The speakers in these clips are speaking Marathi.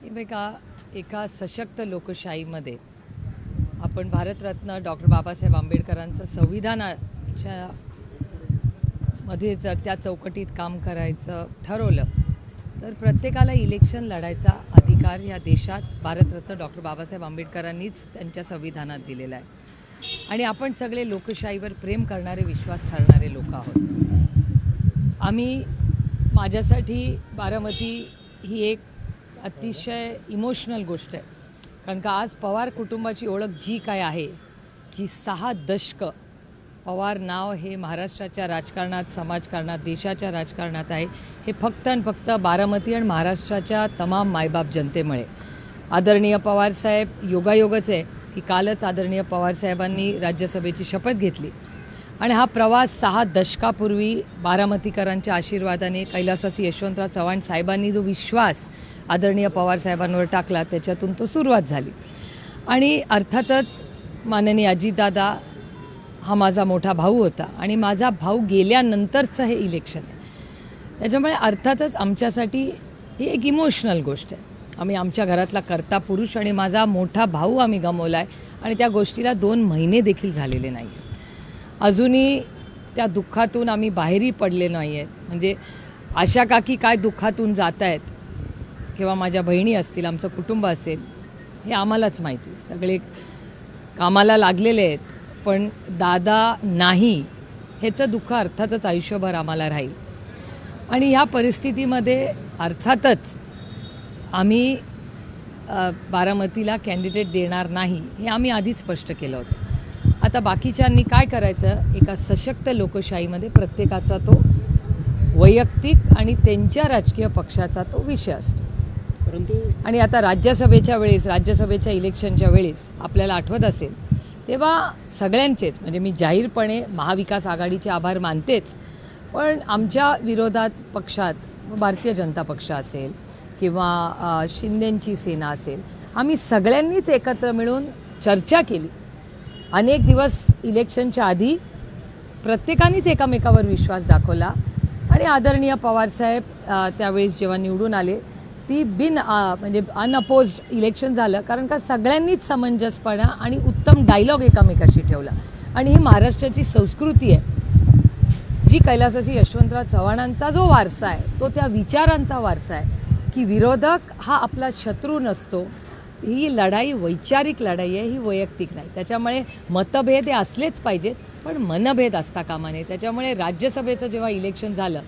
हे बघा, एका सशक्त लोकशाहीमध्ये आपण भारतरत्न डॉक्टर बाबासाहेब आंबेडकरांचं संविधानाच्या मध्ये जर त्या चौकटीत काम करायचं ठरवलं तर प्रत्येकाला इलेक्शन लढायचा अधिकार या देशात भारतरत्न डॉक्टर बाबासाहेब आंबेडकरांनीच त्यांच्या संविधानात दिलेला आहे. आणि आपण सगळे लोकशाहीवर प्रेम करणारे, विश्वास ठेवणारे लोक आहोत. माझ्यासाठी बारामती ही एक अतिशय इमोशनल गोष्ट आहे. कारण का आज पवार कुटुंबाची ओळख जी काय आहे, जी 6 दशकं पवार नाव हे महाराष्ट्राच्या राजकारणात, समाजकारणात, देशाच्या राजकारणात आहे, हे फक्त आणि फक्त बारामती आणि महाराष्ट्राच्या तमाम मायबाप जनतेमुळे. आदरणीय पवारसाहेब, योगायोगच आहे की कालच आदरणीय पवारसाहेबांनी राज्यसभेची शपथ घेतली आणि हा प्रवास 6 दशकापूर्वी बारामतीकरांच्या आशीर्वादाने कैलासवासी यशवंतराव चव्हाण साहेबांनी जो विश्वास आदरणीय पवारसाहेबांवर टाकला, त्याच्यातून तो सुरुवात झाली. आणि अर्थातच माननीय अजितदादा हा माझा मोठा भाऊ होता आणि माझा भाऊ गेल्यानंतरचं हे इलेक्शन आहे. त्याच्यामुळे अर्थातच आमच्यासाठी ही एक इमोशनल गोष्ट आहे. आम्ही आमच्या घरातला कर्ता पुरुष आणि माझा मोठा भाऊ आम्ही गमावला आहे आणि त्या गोष्टीला 2 महिने देखील झालेले नाही. अजूनही त्या दुःखातून आम्ही बाहेरही पडले नाही आहेत. म्हणजे आशा काकी काय दुःखातून जात आहेत किंवा माझ्या बहिणी असतील, आमचं कुटुंब असेल, हे आम्हालाच माहिती. सगळे कामाला लागलेले आहेत, पण दादा नाही ह्याचं दुःख अर्थातच आयुष्यभर आम्हाला राहील. आणि ह्या परिस्थितीमध्ये अर्थातच आम्ही बारामतीला कॅन्डिडेट देणार नाही हे आम्ही आधीच स्पष्ट केलं होतं. आता बाकीच्यांनी काय करायचं, एका सशक्त लोकशाहीमध्ये प्रत्येकाचा तो वैयक्तिक आणि त्यांच्या राजकीय पक्षाचा तो विषय असतो. परंतु आणि आता राज्यसभेच्या इलेक्शनच्या वेळेस आपल्याला आठवत असेल तेव्हा सगळ्यांचेच, म्हणजे मी जाहीरपणे महाविकास आघाडीचे आभार मानतेच, पण आमच्या विरोधात पक्षात भारतीय जनता पक्ष असेल किंवा शिंदेंची सेना असेल, आम्ही सगळ्यांनीच एकत्र मिळून चर्चा केली. अनेक दिवस इलेक्शनच्या आधी प्रत्येकानेच एकामेकावर विश्वास दाखवला आणि आदरणीय पवारसाहेब त्यावेळेस जेव्हा निवडून आले, ती म्हणजे अनअपोज्ड इलेक्शन झालं. कारण का सगळ्यांनीच समंजसपणा आणि उत्तम डायलॉग एकामेकाशी ठेवला. आणि ही महाराष्ट्राची संस्कृती आहे, जी कैलासवासी यशवंतराव चव्हाणांचा जो वारसा आहे, तो त्या विचारांचा वारसा आहे की विरोधक हा आपला शत्रू नसतो. ही लढाई वैचारिक लढाई आहे, ही वैयक्तिक नाही. त्याच्यामुळे मतभेद हे असलेच पाहिजेत, पण मनभेद असता कामा नये. त्याच्यामुळे राज्यसभेचं जेव्हा इलेक्शन झालं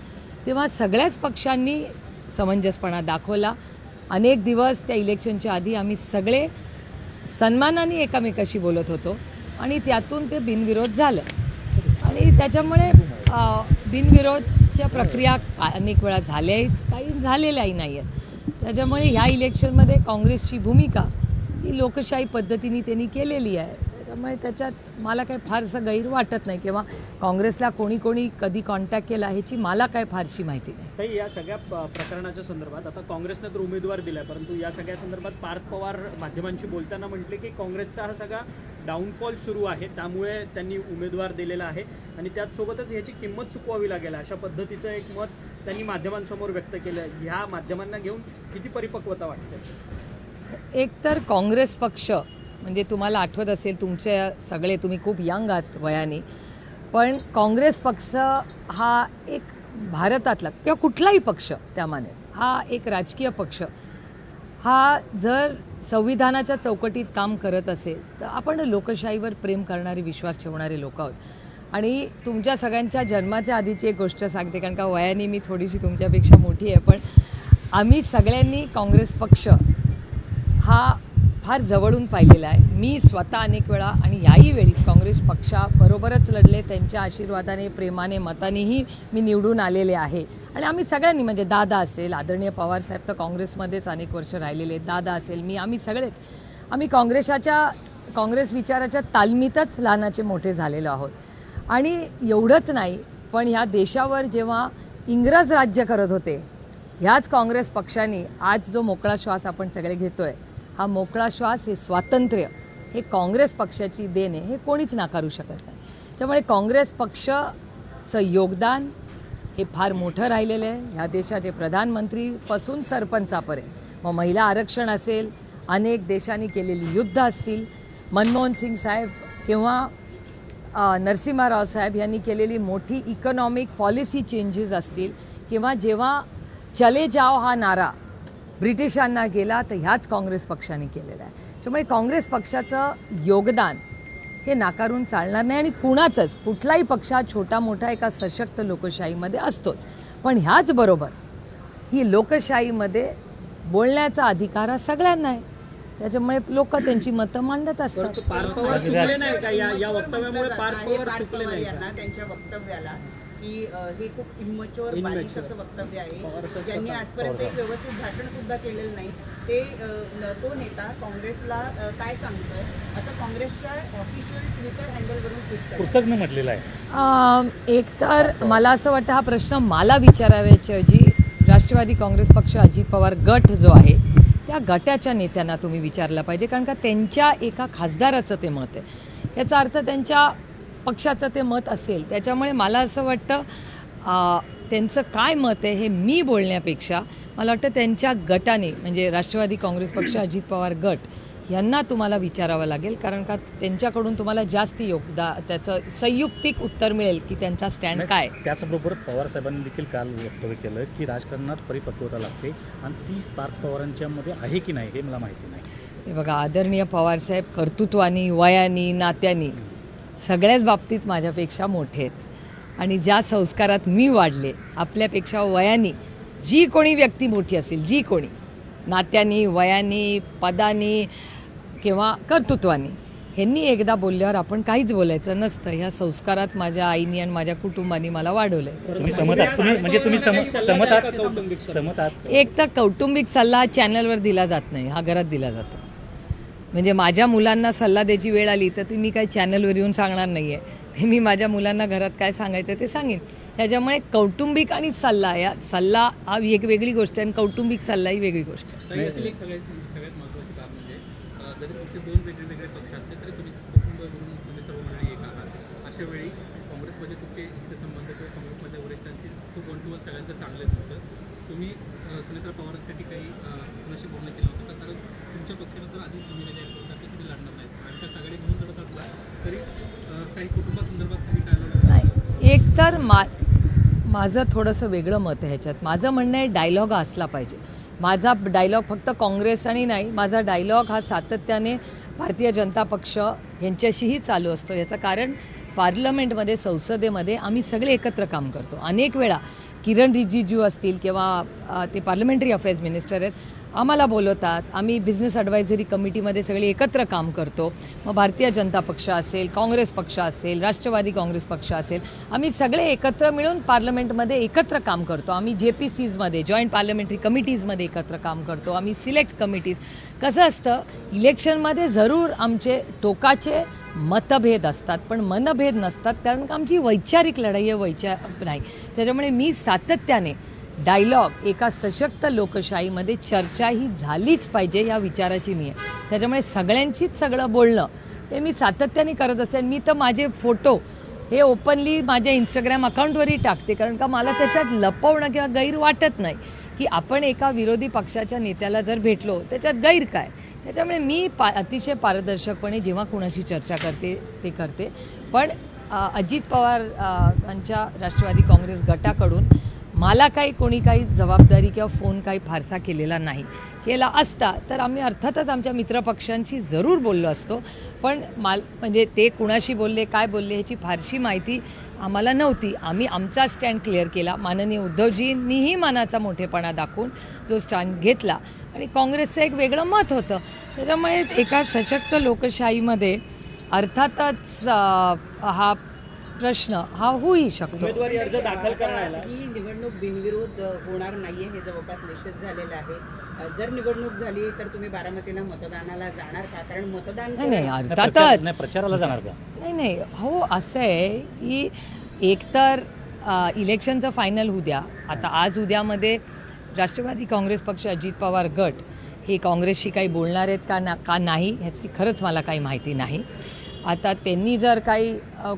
तेव्हा सगळ्याच पक्षांनी समंजसपणा दाखवला. अनेक दिवस त्या इलेक्शनच्या आधी आम्ही सगळे सन्मानाने एकामेकाशी बोलत होतो आणि त्यातून ते बिनविरोध झालं. आणि त्याच्यामुळे बिनविरोधच्या प्रक्रिया अनेक वेळा झाल्या आहेत, काही झालेल्याही नाही आहेत. त्याच्यामुळे ह्या इलेक्शनमध्ये काँग्रेसची भूमिका ही लोकशाही पद्धतीने त्यांनी केलेली आहे. त्यामुळे त्याच्यात मला काही फारसं गैर वाटत नाही किंवा काँग्रेसला कोणी कधी कॉन्टॅक्ट केला ह्याची मला काय फारशी माहिती नाही. ताई, या सगळ्या प्रकरणाच्या संदर्भात आता काँग्रेसने तर उमेदवार दिला आहे, परंतु या सगळ्या संदर्भात पार्थ पवार माध्यमांशी बोलताना म्हटले की काँग्रेसचा हा सगळा डाऊनफॉल सुरू आहे, त्यामुळे त्यांनी उमेदवार दिलेला आहे आणि त्याचसोबतच ह्याची किंमत चुकवावी लागेल, अशा पद्धतीचं एक मत त्यांनी माध्यमांसमोर व्यक्त केलं. ह्या माध्यमांना घेऊन किती परिपक्वता वाटते? एक तर काँग्रेस पक्ष, म्हणजे तुम्हाला आठवत असेल, तुम्ही खूप यंग आहात वयाने, पण काँग्रेस पक्ष हा एक भारतातला किंवा कुठलाही पक्ष त्यामाने हा एक राजकीय पक्ष, हा जर संविधानाच्या चौकटीत काम करत असेल तर आपण लोकशाहीवर प्रेम करणारे, विश्वास ठेवणारे लोक आहोत. आणि तुमच्या सगळ्यांच्या जन्माच्या आधीची एक गोष्ट सांगते, कारण का वयाने मी थोडीशी तुमच्यापेक्षा मोठी आहे, पण आम्ही सगळ्यांनी काँग्रेस पक्ष हा फार जवळून पाहिलेला आहे. मी स्वतः अनेक वेळा आणि याही वेळीच काँग्रेस पक्षाबरोबरच लढले. त्यांच्या आशीर्वादाने, प्रेमाने, मतानेही मी निवडून आलेले आहे. आणि आम्ही सगळ्यांनी, म्हणजे दादा असेल, आदरणीय पवारसाहेब तर काँग्रेसमध्येच अनेक वर्ष राहिलेले आहेत, दादा असेल, आम्ही सगळेच आम्ही काँग्रेस विचाराच्या तालमीतच लहानाचे मोठे झालेलो आहोत. आणि एवढंच नाही, पण ह्या देशावर जेव्हा इंग्रज राज्य करत होते, ह्याच काँग्रेस पक्षाने आज जो मोकळा श्वास आपण सगळे घेतोय, हा मोकळा श्वास, हे स्वातंत्र्य, हे काँग्रेस पक्षाची देण आहे, हे कोणीच नाकारू शकत नाही. त्यामुळे काँग्रेस पक्षाचं योगदान हे फार मोठं राहिलेलं आहे. ह्या देशाचे प्रधानमंत्रीपासून सरपंचापर्यंत मग महिला आरक्षण असेल, अनेक देशांनी केलेली युद्ध असतील, मनमोहन सिंग साहेब किंवा नरसिम्हा राव साहेब यांनी केलेली मोठी इकॉनॉमिक पॉलिसी चेंजेस असतील, किंवा जेव्हा चले जाओ हा नारा ब्रिटिशांना गेला तर ह्याच काँग्रेस पक्षाने केलेला आहे. त्यामुळे काँग्रेस पक्षाचं योगदान हे नाकारून चालणार नाही. आणि कुठलाही पक्ष हा छोटा मोठा एका सशक्त लोकशाहीमध्ये असतोच, पण ह्याचबरोबर ही लोकशाहीमध्ये बोलण्याचा अधिकार हा सगळ्यांना आहे. त्याच्यामुळे लोक त्यांची मतं मांडत असतात. परंतु पार्थ पवार चुकले नाही का या वक्तव्यामुळे? पार्थ पवार चुकले नाही का? यांना त्यांच्या वक्तव्याला की हे खूप इमॅच्युअर बालिश असं वक्तव्य आहे, ज्यांनी आजपर्यंत एक व्यवस्थित भाषण सुद्धा केलेलं नाही, ते तो नेता काँग्रेसला काय सांगतोय असं काँग्रेसच्या ऑफिशियल ट्विटर हँडलवरून ट्विट करतो. कृतज्ञ म्हटलेलं आहे. एक तर मला असं वाटतं हा प्रश्न मला विचाराव्याच्याऐवजी राष्ट्रवादी काँग्रेस पक्ष, अजित पवार गट जो आहे त्या गटाच्या नेत्यांना तुम्ही विचारलं पाहिजे, कारण का त्यांच्या एका खासदाराचं ते मत आहे. याचा अर्थ त्यांच्या पक्षाचं ते मत असेल. त्याच्यामुळे मला असं वाटतं त्यांचं काय मत आहे हे मी बोलण्यापेक्षा मला वाटतं त्यांच्या गटाने, म्हणजे राष्ट्रवादी काँग्रेस पक्ष, अजित पवार गट यांना तुम्हाला विचारावं लागेल, कारण का त्यांच्याकडून तुम्हाला जास्त त्याचं संयुक्तिक उत्तर मिळेल की त्यांचा स्टँड काय. त्याचबरोबर पवार साहेबांनी देखील काल वक्तव्य केलं की राजकारणात परिपक्वता लागते आणि ती पार्थ पवारांच्यामध्ये आहे की नाही हे मला माहिती नाही. ते बघा, आदरणीय पवारसाहेब कर्तृत्वानी, वयानी, नात्यानी सगळ्याच बाबतीत माझ्यापेक्षा मोठे आहेत. आणि ज्या संस्कारात मी वाढले, आपल्यापेक्षा वयानी जी कोणी व्यक्ती मोठी असेल, जी कोणी नात्यानी, वयानी, पदानी किंवा कर्तृत्वानी, ह्यांनी एकदा बोलल्यावर आपण काहीच बोलायचं नसतं. ह्या संस्कारात माझ्या आईनी आणि माझ्या कुटुंबानी मला वाढवलं आहे. तुम्ही सहमत आहात? तुम्ही सहमत आहात? एक तर कौटुंबिक सल्ला चॅनलवर दिला जात नाही, हा घरात दिला जातो. म्हणजे माझ्या मुलांना सल्ला द्यायची वेळ आली तर ती मी काही चॅनलवर येऊन सांगणार नाही आहे. ते मी माझ्या मुलांना घरात काय सांगायचं ते सांगेन. त्याच्यामुळे कौटुंबिक आणि सल्ला, या सल्ला हा एक वेगळी गोष्ट आहे आणि कौटुंबिक सल्ला ही वेगळी गोष्ट आहे. यातील एक सगळ्यात महत्त्वाची बाब म्हणजे जरी तुमचे दोन वेगळे पक्ष असले तरी तुम्ही कुटुंबावरून तुम्ही सर्व मंडळी एक आहात. अशा वेळी काँग्रेसमध्ये तुमचे हितसंबंध किंवा काँग्रेसमध्ये वरिष्ठांशी खूप वन टू वन सगळ्यांचं चांगलं आहे तुमचं. तुम्ही सुनेत्रा पवारांसाठी काही कुणाशी बोलणं केलं होतं का? कारण तुमच्या पक्षाला तर आधीच तुम्ही तुम्ही लढणार नाहीत आणि त्या सगळे म्हणून लढत असला तरी काही कुटुंबासंदर्भात तुम्ही काय नाही, एक तर माझं थोडंसं वेगळं मत आहे ह्याच्यात. माझं म्हणणं आहे डायलॉग असला पाहिजे. माझा डायलॉग फक्त काँग्रेस आणि नाही, माझा डायलॉग हा सातत्याने भारतीय जनता पक्ष यांच्याशीही चालू असतो. याचं कारण पार्लमेंटमध्ये, संसदेमध्ये आम्ही सगळे एकत्र काम करतो. अनेक वेळा किरण रिजिजू असतील किंवा ते पार्लमेंटरी अफेअर्स मिनिस्टर आहेत, आम्हाला बोलवतात. आम्ही बिझनेस ॲडवायझरी कमिटीमध्ये सगळे एकत्र काम करतो. मग भारतीय जनता पक्ष असेल, काँग्रेस पक्ष असेल, राष्ट्रवादी काँग्रेस पक्ष असेल, आम्ही सगळे एकत्र मिळून पार्लमेंटमध्ये एकत्र काम करतो. आम्ही JPCजमध्ये, जॉईंट पार्लमेंटरी कमिटीजमध्ये एकत्र काम करतो. आम्ही सिलेक्ट कमिटीज. कसं असतं, इलेक्शनमध्ये जरूर आमचे टोकाचे मतभेद असतात पण मनभेद नसतात, कारण का आमची वैचारिक लढाई आहे, नाही. त्याच्यामुळे मी सातत्याने डायलॉग, एका सशक्त लोकशाहीमध्ये चर्चा ही झालीच पाहिजे या विचाराची मी आहे. त्याच्यामुळे सगळ्यांचीच सगळं बोलणं हे मी सातत्याने करत असते. आणि मी तर माझे फोटो हे ओपनली माझ्या इंस्टाग्राम अकाउंटवरही टाकते, कारण का मला त्याच्यात लपवणं किंवा गैर वाटत नाही की आपण एका विरोधी पक्षाच्या नेत्याला जर भेटलो त्याच्यात गैर काय. त्याच्यामुळे मी अतिशय पारदर्शकपणे जेव्हा कुणाशी चर्चा करते ते करते. पण अजित पवार यांच्या राष्ट्रवादी काँग्रेस गटाकडून मला कोणी काही जबाबदारी किंवा फोन काही फारसा केलेला नाही. केला असता तर आम्ही अर्थातच आमच्या मित्रपक्षांशी जरूर बोललो असतो, पण म्हणजे ते कुणाशी बोलले, काय बोलले ह्याची फारशी माहिती आम्हाला नव्हती. आम्ही आमचा स्टँड क्लिअर केला. माननीय उद्धवजींनीही मनाचा मोठेपणा दाखवून जो स्टँड घेतला आणि काँग्रेसचं एक वेगळं मत होतं. त्याच्यामुळे एका सशक्त लोकशाहीमध्ये अर्थातच हा प्रश्न हा होऊ शकतो. उमेदवारी अर्ज दाखल करायला ही निवडणूक बिनविरोध होणार नाहीये हे जवळपास निश्चित झालेलं आहे. जर निवडणूक झाली तर तुम्ही बारामतीला मतदानाला जाणार का? कारण मतदान नाही, अर्थातच प्रचाराला जाणार का? नाही, हो, असं आहे की एकतर इलेक्शनचं फायनल होऊ द्या. आता आज उद्यामध्ये राष्ट्रवादी काँग्रेस पक्ष, अजित पवार गट हे काँग्रेसशी काही बोलणार आहेत का नाही ह्याची खरंच मला काही माहिती नाही. आता त्यांनी जर काही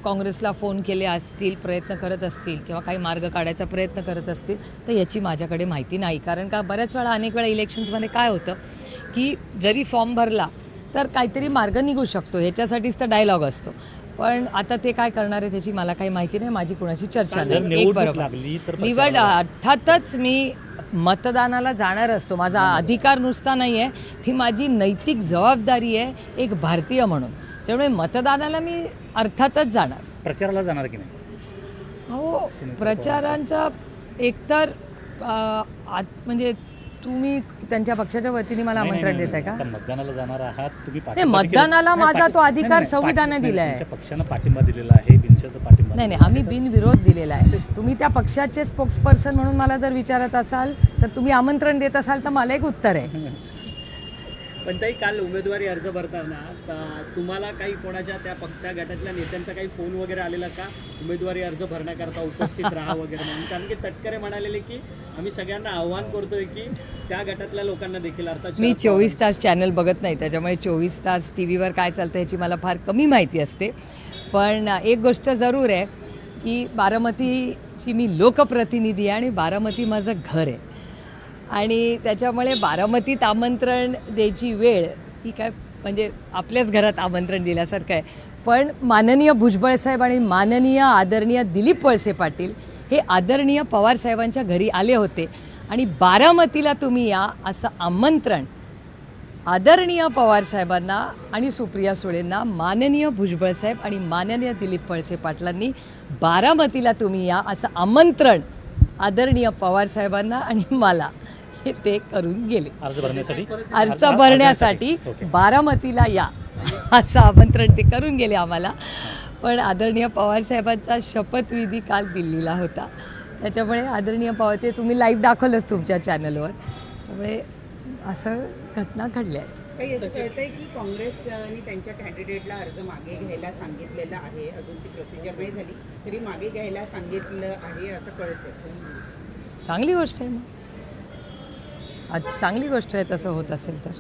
काँग्रेसला फोन केले असतील, प्रयत्न करत असतील किंवा काही मार्ग काढायचा प्रयत्न करत असतील तर याची माझ्याकडे माहिती नाही. कारण का बऱ्याच वेळा अनेक वेळा इलेक्शन्समध्ये काय होतं की जरी फॉर्म भरला तर काहीतरी मार्ग निघू शकतो, ह्याच्यासाठीच तर डायलॉग असतो. पण आता ते काय करणार आहे त्याची मला काही माहिती नाही, माझी कुणाची चर्चा जर नाही. एक निवडणूक बरोबर लागली तर निवड प्रचाराला- अर्थातच मी मतदानाला जाणार असतो, माझा अधिकार नुसता नाही आहे, ती माझी नैतिक जबाबदारी आहे एक भारतीय म्हणून. त्यामुळे मतदानाला मी अर्थातच जाणार. प्रचाराला जाणार की नाही? हो, प्रचारांचा एकतर म्हणजे तुम्ही त्यांच्या पक्षाच्या वतीने मला नाही, आमंत्रण नाही, देताय का? आता मतदानाला जाणार आहात तुम्ही नाही, मतदानाला माझा तो अधिकार संविधानाने दिलाय. तुमच्या पक्षानं पाठिंबा दिलेला आहे, बिनशर्त पाठिंबा नाही नाही, आम्ही बिनविरोध दिलेला आहे. तुम्ही त्या पक्षाचे स्पोक्सपर्सन म्हणून मला जर विचारत असाल तर तुम्ही आमंत्रण देत असाल तर मला एक उत्तर आहे. पण ताई, काल उमेदवारी अर्ज भरताना तुम्हाला काही कोणाच्या त्या गटातल्या नेत्यांचा काही फोन वगैरे आलेला का, उमेदवारी अर्ज भरण्याकरता उपस्थित राहा वगैरे म्हणून? कारण की तटकरे म्हणालेले की आम्ही सगळ्यांना आव्हान करतोय की त्या गटातल्या लोकांना देखील, अर्थात मी शरद 24 तास चॅनल बघत नाही, त्याच्यामुळे 24 तास टी व्हीवर काय चालतं ह्याची मला फार कमी माहिती असते. पण एक गोष्ट जरूर आहे की बारामतीची मी लोकप्रतिनिधी आहे आणि बारामती माझं घर आहे आणि त्याच्यामुळे बारामतीत आमंत्रण द्यायची वेळ ही काय म्हणजे आपल्याच घरात आमंत्रण दिल्यासारखं आहे. पण माननीय भुजबळ साहेब आणि माननीय आदरणीय दिलीप वळसे पाटील हे आदरणीय पवार साहेबांच्या घरी आले होते आणि बारामतीला तुम्ही या असं आमंत्रण आदरणीय पवार साहेबांना आणि सुप्रिया सुळेंना माननीय भुजबळ साहेब आणि माननीय दिलीप वळसे पाटलांनी बारामतीला तुम्ही या असं आमंत्रण आदरणीय पवार साहेबांना आणि मला हे ते करून गेले. अर्ज भरण्यासाठी अर्ज भरण्यासाठी ओके. बारामतीला या असं आमंत्रण ते करून गेले आम्हाला. पण आदरणीय पवार साहेबांचा शपथविधी काल दिल्लीला होता, त्याच्यामुळे आदरणीय पवार ते तुम्ही लाईव्ह दाखवलंच तुमच्या चॅनलवर, त्यामुळे असं घटना घडल्या आहेत. काही असं कळतंय की काँग्रेसने त्यांच्या कॅन्डिडेटला अर्ज मागे घ्यायला सांगितलेलं आहे, अजून ती प्रोसिजर नाही झाली तरी मागे घ्यायला सांगितलं आहे असं कळतंय. चांगली गोष्ट आहे, मग चांगली गोष्ट आहे तसं होत असेल तर.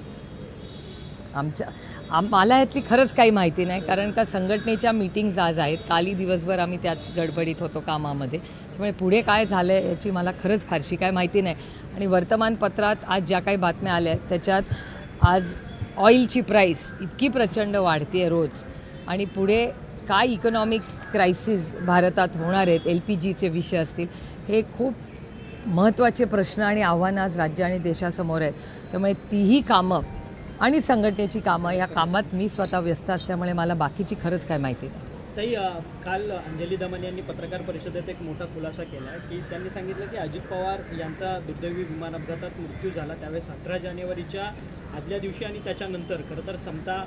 मला यातली खरंच काही माहिती नाही, कारण का संघटनेच्या मीटिंग्ज आज आहेत, कालही दिवसभर आम्ही त्याच गडबडीत होतो कामामध्ये, त्यामुळे पुढे काय झालं आहे याची मला खरंच फारशी काय माहिती नाही. आणि वर्तमानपत्रात आज ज्या काही बातम्या आल्या आहेत त्याच्यात आज ऑइलची प्राईस इतकी प्रचंड वाढते आहे रोज, आणि पुढे काय इकॉनॉमिक क्रायसिस भारतात होणार आहेत, LPGचे विषय असतील, हे खूप महत्त्वाचे प्रश्न आणि आव्हानं आज राज्य आणि देशासमोर आहेत. त्यामुळे तीही कामं आणि संघटनेची कामं या कामात मी स्वतः व्यस्त असल्यामुळे मला बाकीची खरंच काय माहिती नाही. ताई, काल अंजली दमन यांनी पत्रकार परिषदेत एक मोठा खुलासा केला की त्यांनी सांगितलं की अजित पवार यांचा दुर्दैवी विमान अपघातात मृत्यू झाला त्यावेळेस 18 जानेवारीच्या आदल्या दिवशी आणि त्याच्यानंतर खरं तर समता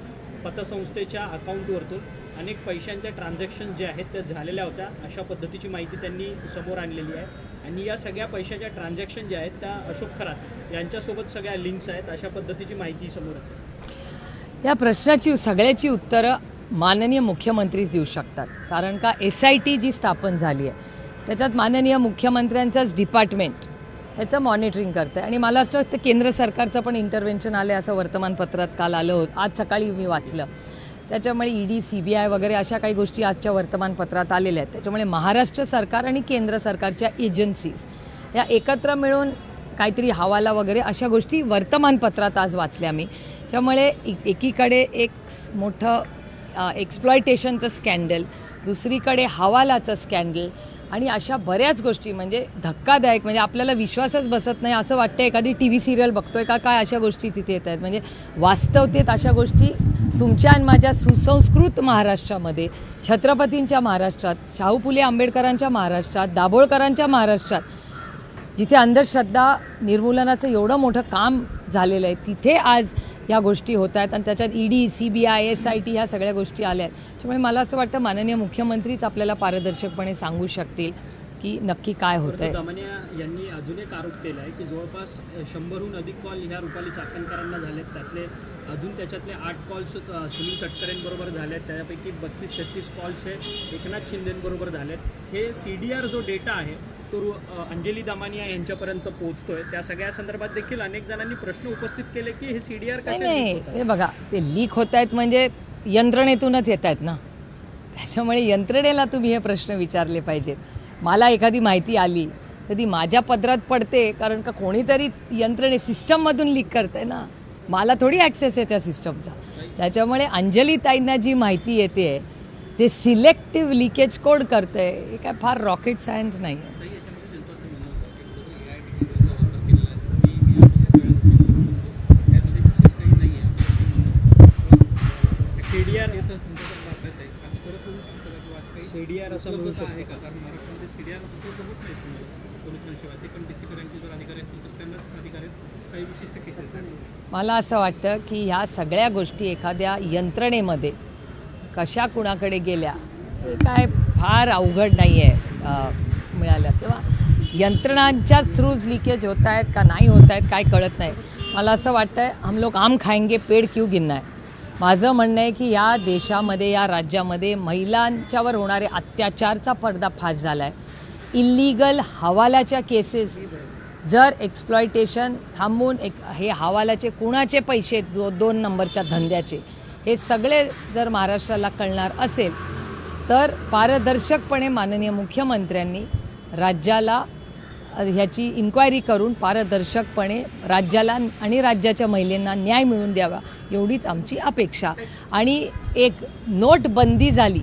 पतसंस्थेच्या अकाउंटवरतून अनेक पैशांच्या ट्रान्झॅक्शन जे आहेत त्या झालेल्या होत्या, अशा पद्धतीची माहिती त्यांनी समोर आणलेली आहे. आणि या सगळ्या पैशाच्या ट्रान्झॅक्शन ज्या आहेत त्या अशोक खरात यांच्यासोबत सगळ्या लिंक्स आहेत, अशा पद्धतीची माहिती समोर आहे. या प्रश्नाची सगळ्याची उत्तरं माननीय मुख्यमंत्रीच देऊ शकतात, कारण का SIT जी स्थापन झाली आहे त्याच्यात माननीय मुख्यमंत्र्यांचंच डिपार्टमेंट ह्याचं मॉनिटरिंग करतं आहे. आणि मला असं वाटतं केंद्र सरकारचं पण इंटरव्हेन्शन आलं असं वर्तमानपत्रात काल आलं होतं, आज सकाळी मी वाचलं. त्याच्यामुळे ED CBI वगैरे अशा काही गोष्टी आजच्या वर्तमानपत्रात आलेल्या आहेत. त्याच्यामुळे महाराष्ट्र सरकार आणि केंद्र सरकारच्या एजन्सीज या एकत्र मिळून काहीतरी हवाला वगैरे अशा गोष्टी वर्तमानपत्रात आज वाचल्या मी. त्यामुळे एकीकडे एक मोठं एक्सप्लॉयटेशनचं स्कॅन्डल, दुसरीकडे हवालाचं स्कॅन्डल आणि अशा बऱ्याच गोष्टी म्हणजे धक्कादायक, म्हणजे आपल्याला विश्वासच बसत नाही, असं वाटतं एखादी TV सिरियल बघतोय का काय, अशा गोष्टी तिथे येत आहेत. म्हणजे वास्तवतेत अशा गोष्टी तुमच्या आणि माझ्या सुसंस्कृत महाराष्ट्रामध्ये, छत्रपतींच्या महाराष्ट्रात, शाहू फुले आंबेडकरांच्या महाराष्ट्रात, दाभोळकरांच्या महाराष्ट्रात, जिथे अंधश्रद्धा निर्मूलनाचं एवढं मोठं काम झालेलं आहे, तिथे आज या गोष्टी होत आहेत. आणि त्याच्यात ED CBI SIT ह्या सगळ्या गोष्टी आल्या आहेत. त्यामुळे मला असं वाटतं माननीय मुख्यमंत्रीच आपल्याला पारदर्शकपणे सांगू शकतील की नक्की काय होतं आहे. दमनिया यांनी अजून एक आरोप केला आहे की जवळपास 100हून अधिक कॉल ह्या रुपाली चाकणकरांना झालेत, त्याच्यातले 8 कॉल्स सुनील तटकरेंबरोबर झाले आहेत, त्यापैकी 32-33 कॉल्स हे एकनाथ शिंदेंबरोबर झालेत. हे CDR जो डेटा आहे तो अंजली दमानिया यांच्यापर्यंत पोहोचतोय, त्या सगळ्या संदर्भात देखील अनेक जणांनी प्रश्न उपस्थित केले की हे CDR नाही, हे बघा, ते लीक होत आहेत म्हणजे यंत्रणेतूनच येत आहेत ना, त्याच्यामुळे यंत्रणेला तुम्ही हे प्रश्न विचारले पाहिजेत. मला एखादी माहिती आली तर ती माझ्या पदरात पडते, कारण का कोणीतरी सिस्टममधून लीक करते ना, मला थोडी ॲक्सेस आहे त्या सिस्टमचा. त्याच्यामुळे अंजलीताईंना जी माहिती येते ते सिलेक्टिव्ह लिकेज कोड करते, हे काय फार रॉकेट सायन्स नाही आहे. ताई, याच्यामध्ये त्यांचं असं म्हणणं होतं की खरं AI टेक्नॉलॉजीचा वापर केलेला आहे, मी यामध्ये विशेष काही नाही आहे CDR येतं तुमच्याकडे अभ्यास आहे असं परत होऊ शकतं का, किंवा काही CDR असं म्हणू उपलब्धता आहे शकतो. का? कारण महाराष्ट्रामध्ये CDR उपलब्ध होत नाहीत तुम्हाला पोलिसांशिवाय, ते पण DCP रँकचे जर अधिकारी असतील तर त्यांनाच अधिकार आहेत काही विशिष्ट केसेस आहेत. मला असं वाटतं की ह्या सगळ्या गोष्टी एखाद्या यंत्रणेमध्ये कशा कुणाकडे गेल्या हे काय फार अवघड नाही आहे मिळाल्या, तेव्हा यंत्रणांच्याच थ्रूज लिकेज होत आहेत का नाही होत आहेत काय कळत नाही. मला असं वाटतं आहे हम लोग आम खाएंगे पेड़ क्यों गिनना है. माझं म्हणणं आहे की या देशामध्ये या राज्यामध्ये महिलांच्यावर होणारे अत्याचारचा पर्दाफाश झाला आहे. इल्लीगल हवालाच्या केसेस, जर एक्सप्लॉयटेशन थांबवून हे हवालाचे कुणाचे पैसे 2 नंबरच्या धंद्याचे हे सगळे जर महाराष्ट्राला कळणार असेल तर पारदर्शकपणे माननीय मुख्यमंत्र्यांनी राज्याला ह्याची इन्क्वायरी करून पारदर्शकपणे राज्याला आणि राज्याच्या महिलांना न्याय मिळवून द्यावा एवढीच आमची अपेक्षा. आणि एक नोटबंदी झाली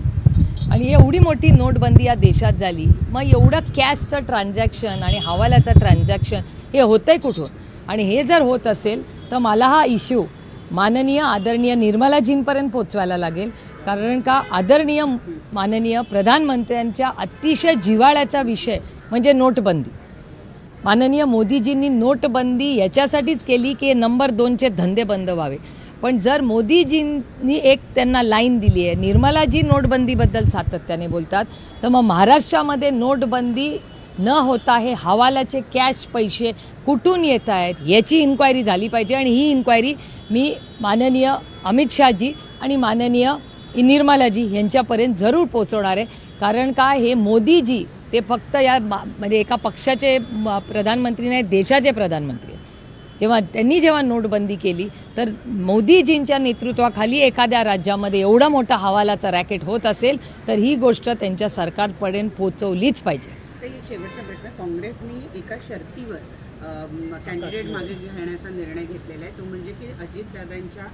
आणि एवढी मोठी नोटबंदी या देशात झाली, मग एवढं कॅशचं ट्रान्झॅक्शन आणि हवाल्याचं ट्रान्झॅक्शन हे होतं आहे कुठून. आणि हे जर होत असेल तर मला हा इश्यू माननीय आदरणीय निर्मलाजींपर्यंत पोचवायला लागेल, कारण का आदरणीय माननीय प्रधानमंत्र्यांच्या अतिशय जिव्हाळ्याचा विषय म्हणजे नोटबंदी. माननीय मोदीजींनी नोटबंदी याच्यासाठीच केली की नंबर 2चे धंदे बंद व्हावे. पण जर मोदीजींनी एक त्यांना लाईन दिली आहे, निर्मलाजी नोटबंदीबद्दल सातत्याने बोलतात, तर मग महाराष्ट्रामध्ये नोटबंदी न होता हे हवाल्याचे कॅश पैसे कुठून येत आहेत याची इन्क्वायरी झाली पाहिजे. आणि ही इन्क्वायरी मी माननीय अमित शहाजी आणि माननीय निर्मलाजी यांच्यापर्यंत जरूर पोचवणार आहे. कारण का हे मोदीजी ते फक्त म्हणजे एका पक्षाचे प्रधानमंत्री नाही, देशाचे प्रधानमंत्री. जेव्हा नोटबंदी केली तर मोदीजींच्या नेतृत्वाखाली एखाद्या राज्यामध्ये एवढा मोठा हवालाचा रॅकेट होत असेल तर ही गोष्ट त्यांच्या सरकारपर्यंत पोचवलीच पाहिजे. तर एक शेवटचा प्रश्न, काँग्रेसनी एका शर्तीवर कॅन्डिडेट मागे घेण्याचा निर्णय घेतलेला आहे, तो म्हणजे की अजितदादांच्या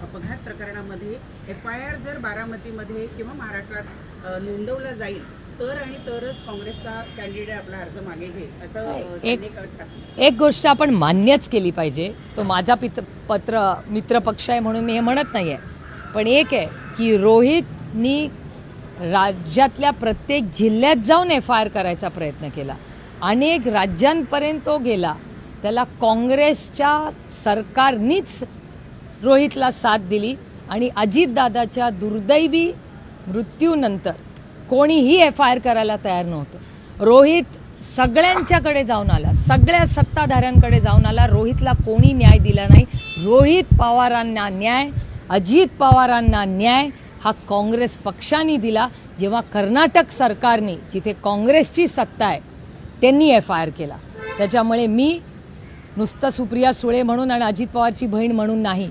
अपघात प्रकरणामध्ये FIR जर बारामतीमध्ये किंवा महाराष्ट्रात नोंदवला जाईल तर आणि तरच काँग्रेसचा कॅन्डिडेट आपला अर्ज मागे घेईल असं त्यांनी टाकलं. एक गोष्ट आपण मान्यच केली पाहिजे, तो माझा मित्रपक्ष आहे म्हणून मी हे म्हणत नाही आहे, पण एक आहे की रोहितनी राज्यातल्या प्रत्येक जिल्ह्यात जाऊन FIR करायचा प्रयत्न केला, अनेक राज्यांपर्यंत तो गेला. त्याला काँग्रेसच्या सरकारनीच रोहितला साथ दिली आणि अजितदादाच्या दुर्दैवी मृत्यूनंतर कोणीही FIR करायला तयार नव्हतं. रोहित सगळ्यांच्याकडे जाऊन आला, सगळ्या सत्ताधाऱ्यांकडे जाऊन आला, रोहितला कोणी न्याय दिला नाही. रोहित पवारांना न्याय, अजित पवारांना न्याय हा काँग्रेस पक्षाने दिला. जेव्हा कर्नाटक सरकारने, जिथे काँग्रेसची सत्ता आहे, त्यांनी FIR केला. त्याच्यामुळे मी नुसतं सुप्रिया सुळे म्हणून आणि अजित पवारची बहीण म्हणून नाही,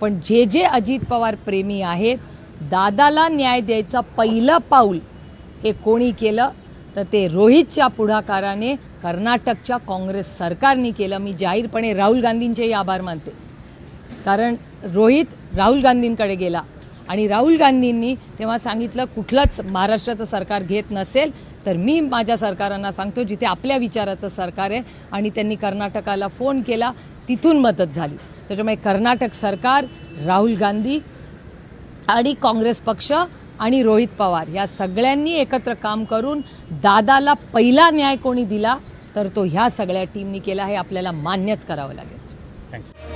पण जे अजित पवार प्रेमी आहेत, दादाला न्याय द्यायचं पहिलं पाऊल हे कोणी केलं तर ते रोहितच्या पुढाकाराने कर्नाटकच्या काँग्रेस सरकारने केलं. मी जाहीरपणे राहुल गांधींचेही आभार मानते, कारण रोहित राहुल गांधींकडे गेला आणि राहुल गांधींनी तेव्हा सांगितलं कुठलंच महाराष्ट्राचं सरकार घेत नसेल तर मी माझ्या सरकारांना सांगतो जिथे आपल्या विचाराचं सरकार आहे, आणि त्यांनी कर्नाटकाला फोन केला, तिथून मदत झाली. त्याच्यामुळे कर्नाटक सरकार, राहुल गांधी आणि काँग्रेस पक्ष आणि रोहित पवार या सगळ्यांनी एकत्र काम करून दादाला पहिला न्याय कोणी दिला तर तो ह्या सगळ्या टीमनी केला, हे आपल्याला मान्यच करावं लागेल. थँक्यू.